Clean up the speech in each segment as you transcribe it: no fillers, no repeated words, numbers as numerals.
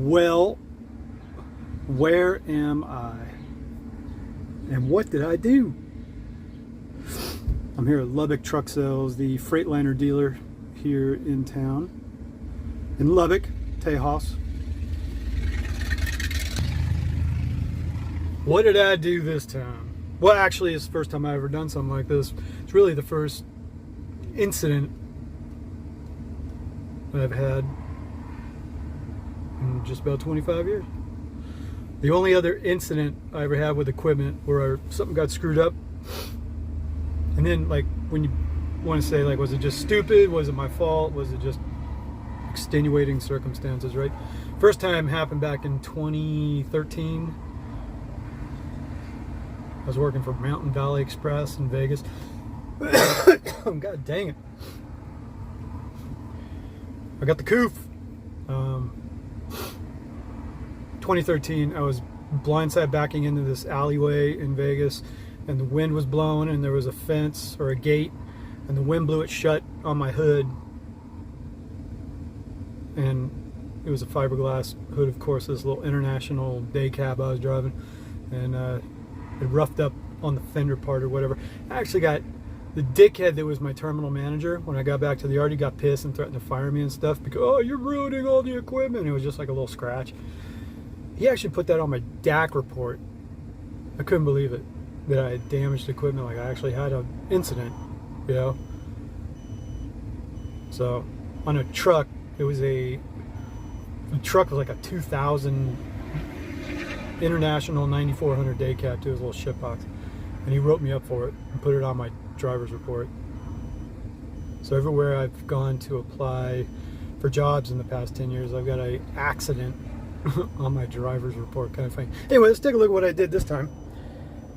Well, where am I? And what did I do? I'm here at Lubbock Truck Sales, the Freightliner dealer here in town. In Lubbock, Tejas. What did I do this time? Well, actually, it's the first time I've ever done something like this. It's really the first incident that I've had in just about 25 years. The only other incident I ever had with equipment where something got screwed up, and then like when you want to say like, was it just stupid? Was it my fault? Was it just extenuating circumstances, right? First time happened back in 2013. I was working for Mountain Valley Express in Vegas. God dang it. I got the coof. 2013, I was blindside backing into this alleyway in Vegas, and the wind was blowing, and there was a fence or a gate, and the wind blew it shut on my hood. And it was a fiberglass hood, of course, this little International day cab I was driving, and it roughed up on the fender part or whatever. I actually got the dickhead that was my terminal manager. When I got back to the yard, he got pissed and threatened to fire me and stuff because, oh, you're ruining all the equipment. It was just like a little scratch. He actually put that on my DAC report. I couldn't believe it, that I had damaged equipment. Like I actually had an incident, you know. So on a truck, the truck was like a 2000 International 9400 day cab too, his little shit box, and he wrote me up for it and put it on my driver's report. So everywhere I've gone to apply for jobs in the past 10 years, I've got an accident on my driver's report, kind of thing. Anyway, let's take a look at what I did this time.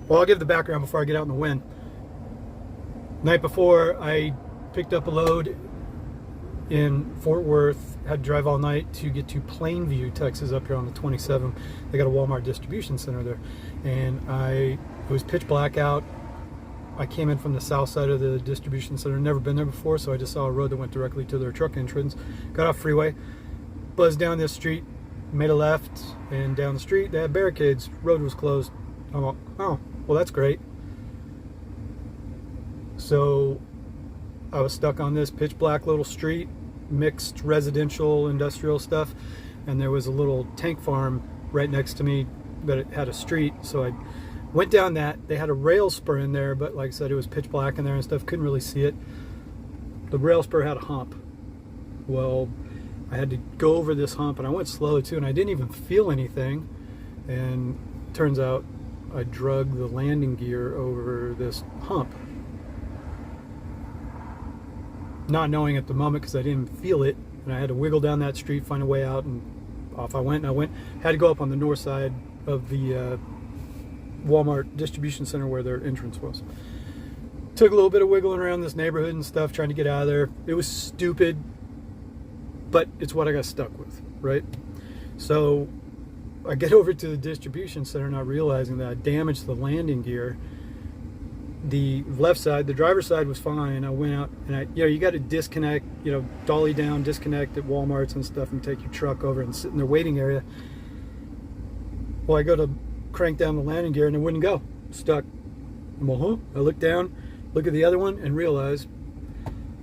Well, I'll give the background before I get out in the wind. Night before, I picked up a load in Fort Worth, had to drive all night to get to Plainview, Texas, up here on the 27. They got a Walmart distribution center there, and it was pitch black out. I came in from the south side of the distribution center, never been there before, so I just saw a road that went directly to their truck entrance. Got off freeway, buzzed down this street, made a left, and down the street they had barricades. Road was closed. I'm like, oh, well, that's great. So I was stuck on this pitch black little street, mixed residential, industrial stuff, and there was a little tank farm right next to me, but it had a street, so I went down that. They had a rail spur in there, but like I said, it was pitch black in there and stuff, couldn't really see it. The rail spur had a hump. Well, I had to go over this hump, and I went slow too, and I didn't even feel anything, and turns out I drug the landing gear over this hump, not knowing at the moment because I didn't feel it, and I had to wiggle down that street, find a way out, and off I went. And had to go up on the north side of the Walmart distribution center where their entrance was. Took a little bit of wiggling around this neighborhood and stuff, trying to get out of there. It was stupid, but it's what I got stuck with, right? So I get over to the distribution center, not realizing that I damaged the landing gear. The left side, the driver's side, was fine. I went out, and you got to disconnect, dolly down, disconnect at Walmarts and stuff, and take your truck over and sit in their waiting area. Well, I go to crank down the landing gear, and it wouldn't go. Stuck. I'm like, huh? I look down, look at the other one, and realize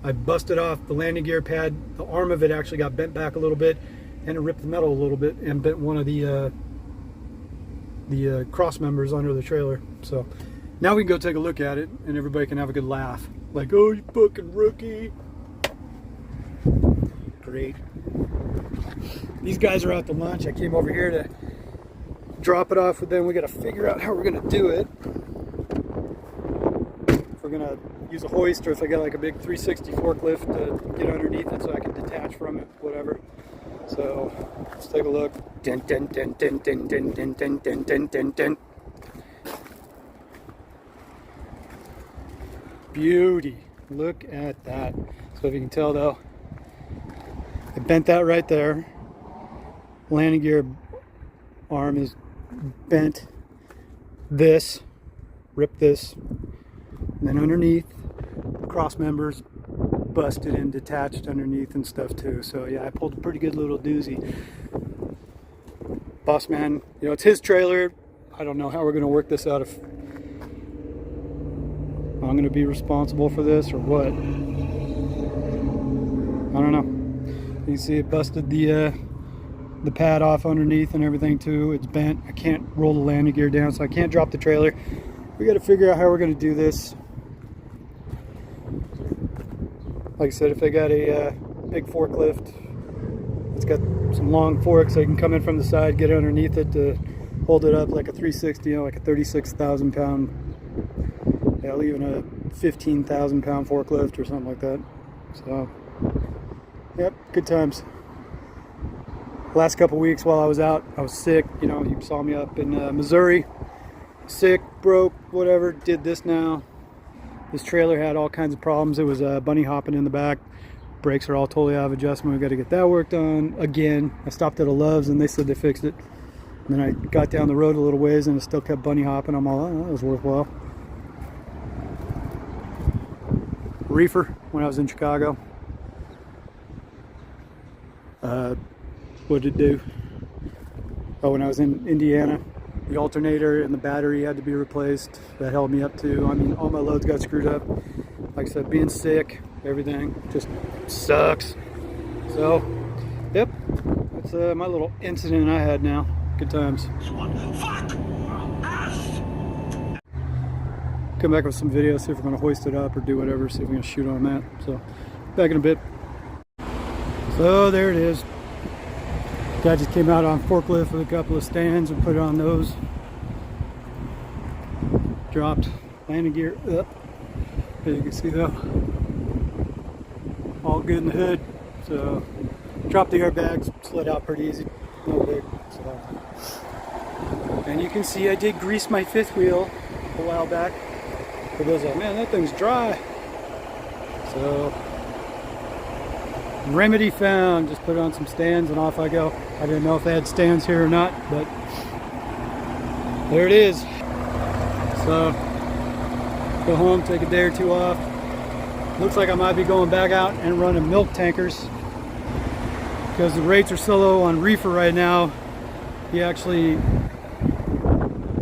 I busted off the landing gear pad. The arm of it actually got bent back a little bit, and it ripped the metal a little bit and bent one of the cross members under the trailer. So now we can go take a look at it, and everybody can have a good laugh. Like, oh, you fucking rookie. Great. These guys are out to lunch. I came over here to drop it off with them. We got to figure out how we're going to do it. If we're going to use a hoist, or if I got like a big 360 forklift to get underneath it so I can detach from it, whatever. So let's take a look. Dun, dun, dun, dun, dun, dun, dun, dun, dun, dun, dun, dun. Beauty. Look at that. So if you can tell though, I bent that right there. Landing gear arm is bent. This, ripped this, and then underneath, cross members busted and detached underneath and stuff too. So yeah, I pulled a pretty good little doozy. boss man, you know, it's his trailer. I don't know how we're going to work this out, if I'm going to be responsible for this or what. I don't know. You can see it busted the pad off underneath and everything too. It's bent. I can't roll the landing gear down, so I can't drop the trailer. We got to figure out how we're going to do this. Like I said, if they got a big forklift, it's got some long forks, they can come in from the side, get underneath it to hold it up like a 360, you know, like a 36,000 pound, hell, even a 15,000 pound forklift or something like that. So, yep, good times. Last couple weeks while I was out, I was sick. You know, you saw me up in Missouri, sick, broke, whatever. Did this now. This trailer had all kinds of problems. It was bunny hopping in the back. Brakes are all totally out of adjustment. We got to get that worked on again. I stopped at a Love's and they said they fixed it. And then I got down the road a little ways and it still kept bunny hopping. I'm all, oh, that was worthwhile. Reefer when I was in Chicago. What did it do? Oh, when I was in Indiana, the alternator and the battery had to be replaced. That held me up too. I mean, all my loads got screwed up. Like I said, being sick, everything just sucks. So, yep, that's my little incident I had now. Good times. Come back with some videos, see if we're going to hoist it up or do whatever, see if we're going to shoot on that. So, back in a bit. So, there it is. Guy just came out on forklift with a couple of stands and put it on those. Dropped landing gear up. As you can see though, all good in the hood. So dropped the airbags, slid out pretty easy, no big. So, and you can see I did grease my fifth wheel a while back. For those like, man, that thing's dry. So remedy found. Just put it on some stands and off I go. I didn't know if they had stands here or not, but there it is. So go home, take a day or two off. Looks like I might be going back out and running milk tankers because the rates are so low on Reefer right now. He actually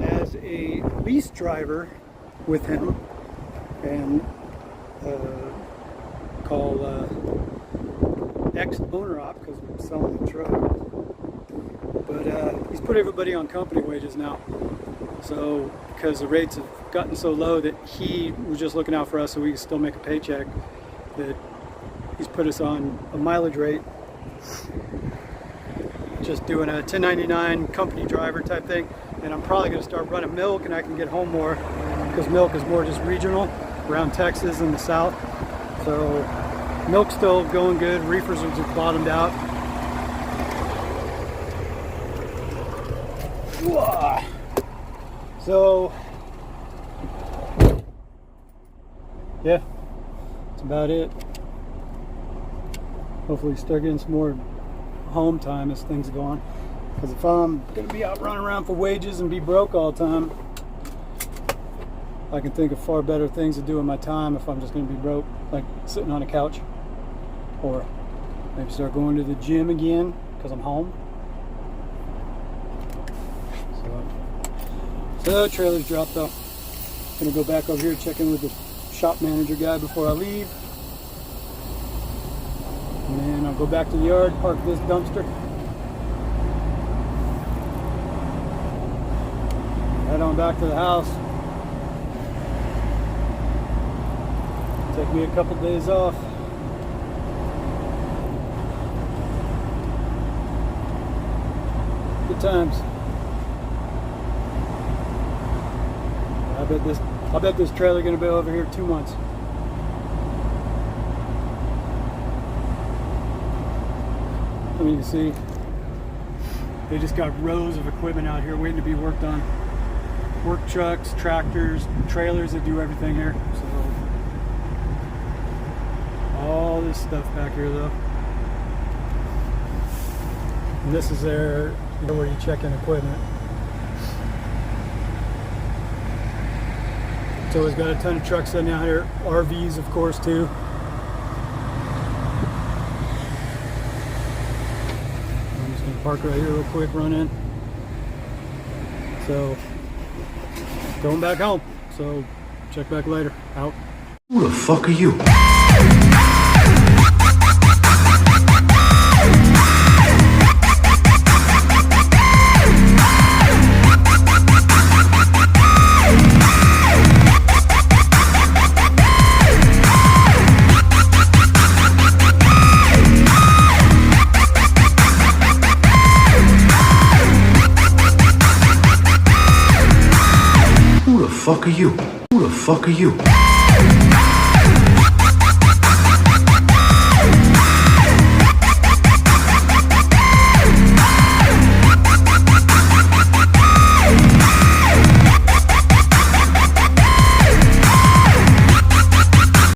has a lease driver with him and called ex-owner op because we're selling the truck. But he's put everybody on company wages now. So because the rates have gotten so low that he was just looking out for us so we can still make a paycheck, that he's put us on a mileage rate. Just doing a 1099 company driver type thing. And I'm probably going to start running milk and I can get home more because milk is more just regional around Texas and the South. So milk's still going good. Reefers are just bottomed out. Whoa. So yeah, that's about it. Hopefully start getting some more home time as things go on. Because if I'm going to be out running around for wages and be broke all the time, I can think of far better things to do in my time if I'm just going to be broke, like sitting on a couch. Or maybe start going to the gym again because I'm home. So trailer's dropped off. Gonna go back over here, check in with the shop manager guy before I leave. And then I'll go back to the yard, park this dumpster. Head on back to the house. Take me a couple days off. Good times. I bet this trailer gonna be over here 2 months. I mean, you can see they just got rows of equipment out here waiting to be worked on. Work trucks, tractors, trailers that do everything here. So all this stuff back here though. And this is their, you know, where you check in equipment. So it's got a ton of trucks sitting out here, RVs of course too. I'm just gonna park right here real quick, run in. So going back home. So check back later. Out. Who the fuck are you? Who the fuck are you? Who the fuck are you?